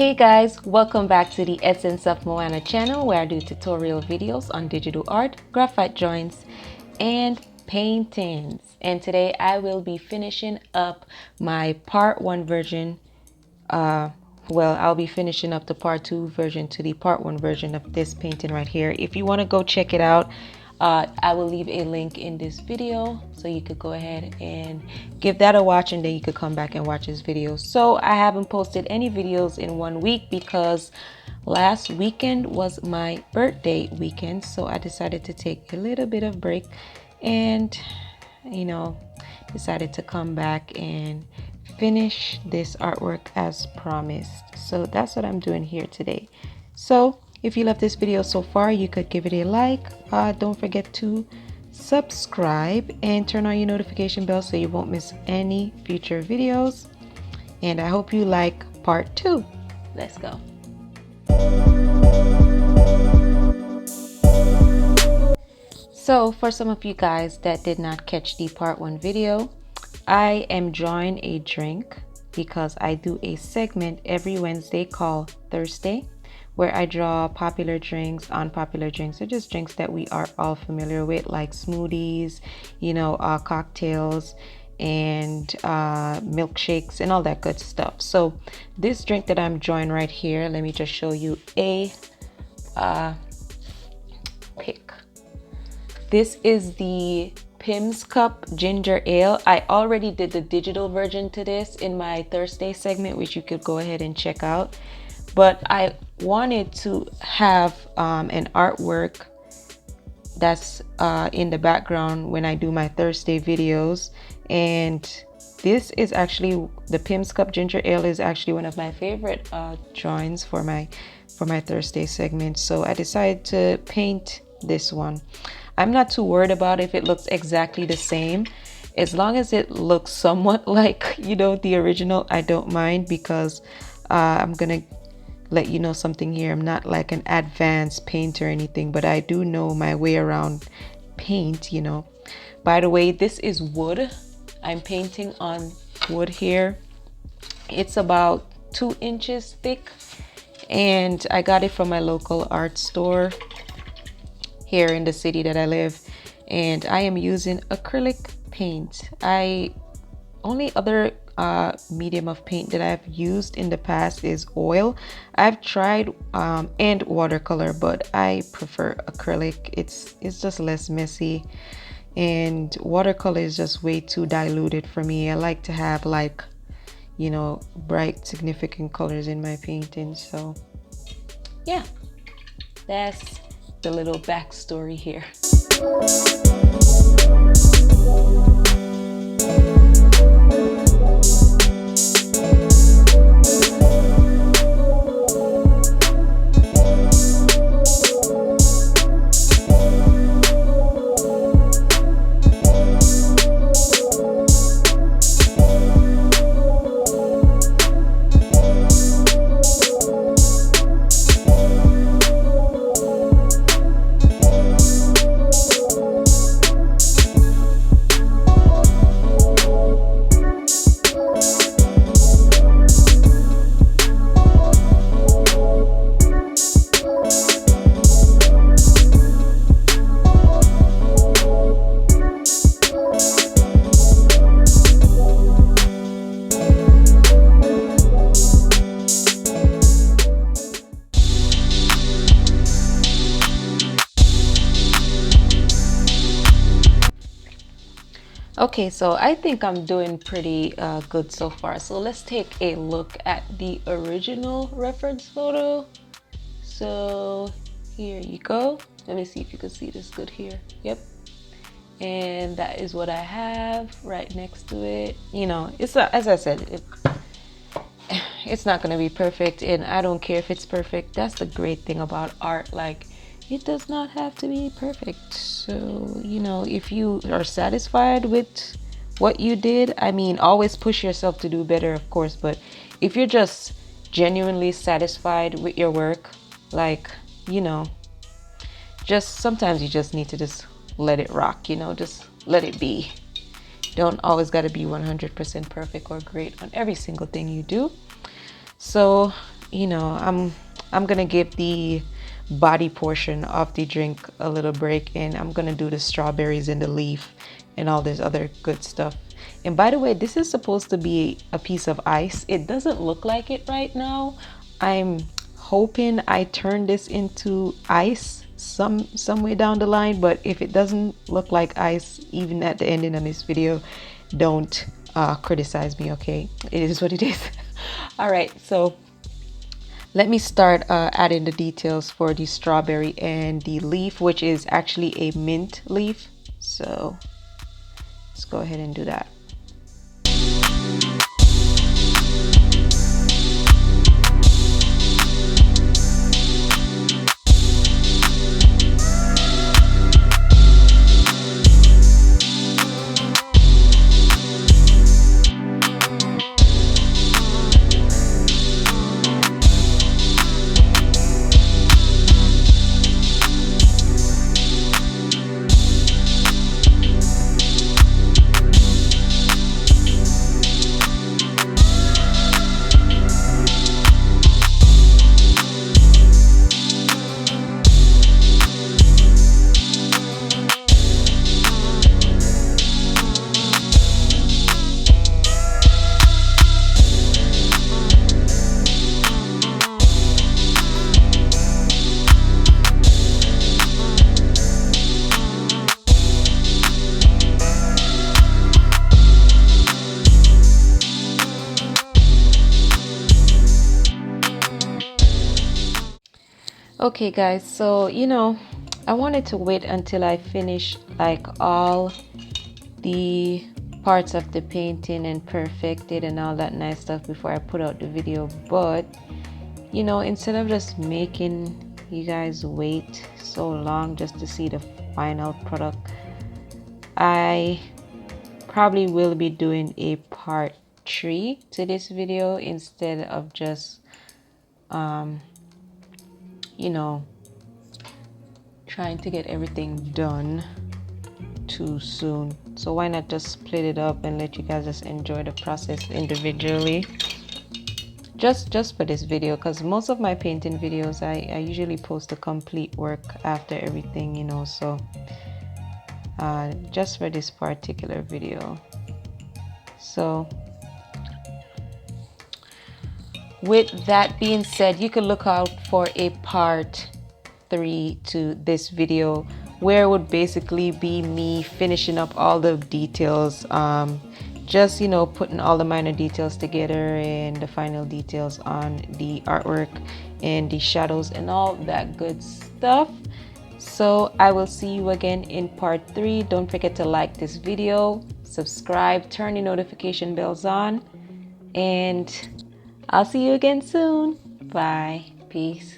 Hey guys, welcome back to the Essence of Mohana channel, where I do tutorial videos on digital art, graphite joints, and paintings. And today I will be finishing up my part 1 version. I'll be finishing up the part 2 version to the part 1 version of this painting right here. If you want to go check it out, I will leave a link in this video so you could go ahead and give that a watch, and then you could come back and watch this video. So I haven't posted any videos in 1 week because last weekend was my birthday weekend, so I decided to take a little bit of break and decided to come back and finish this artwork as promised. So that's what I'm doing here today. So if you love this video so far, you could give it a like. Don't forget to subscribe and turn on your notification bell so you won't miss any future videos. And I hope you like part 2. Let's go. So for some of you guys that did not catch the part 1 video, I am drawing a drink because I do a segment every Wednesday called Thursday, where I draw popular drinks, unpopular drinks, or just drinks that we are all familiar with, like smoothies, cocktails, and milkshakes, and all that good stuff. So this drink that I'm drawing right here, let me just show you a pic. This is the Pim's Cup Ginger Ale. I already did the digital version to this in my Thursday segment, which you could go ahead and check out. But I wanted to have an artwork that's in the background when I do my Thursday videos. And this is actually, the Pim's Cup Ginger Ale is actually one of my favorite drawings for my Thursday segment. So I decided to paint this one. I'm not too worried about if it looks exactly the same. As long as it looks somewhat like, the original, I don't mind, because I'm gonna let you know something here. I'm not like an advanced painter or anything, but I do know my way around paint, By the way, this is wood. I'm painting on wood here. It's about 2 inches thick, and I got it from my local art store here in the city that I live, and I am using acrylic paint. Only other medium of paint that I've used in the past is oil. I've tried and watercolor, but I prefer acrylic. It's just less messy, and watercolor is just way too diluted for me. I like to have bright, significant colors in my painting. So yeah, that's the little backstory here. Okay, so I think I'm doing pretty good so far. So let's take a look at the original reference photo. So here you go. Let me see if you can see this good here. Yep. And that is what I have right next to it. It's as I said, it's not going to be perfect, and I don't care if it's perfect. That's the great thing about art. Like, it does not have to be perfect. So, if you are satisfied with what you did, always push yourself to do better, of course. But if you're just genuinely satisfied with your work, just sometimes you just need to just let it rock, just let it be. Don't always got to be 100% perfect or great on every single thing you do. So you know, I'm gonna give the body portion of the drink a little break, and I'm gonna do the strawberries and the leaf and all this other good stuff. And by the way, this is supposed to be a piece of ice. It doesn't look like it right now. I'm hoping I turn this into ice some way down the line, but if it doesn't look like ice even at the ending of this video, don't criticize me, okay? It is what it is. All right, so let me start adding the details for the strawberry and the leaf, which is actually a mint leaf. So let's go ahead and do that. Okay guys, so I wanted to wait until I finish like all the parts of the painting and perfected and all that nice stuff before I put out the video, but instead of just making you guys wait so long just to see the final product, I probably will be doing a part 3 to this video instead of just you know trying to get everything done too soon. So why not just split it up and let you guys just enjoy the process individually, just for this video, because most of my painting videos I usually post the complete work after everything, so just for this particular video. So with that being said, you can look out for a part 3 to this video, where it would basically be me finishing up all the details, just putting all the minor details together and the final details on the artwork and the shadows and all that good stuff. So I will see you again in part 3. Don't forget to like this video, subscribe, turn your notification bells on, and I'll see you again soon. Bye. Peace.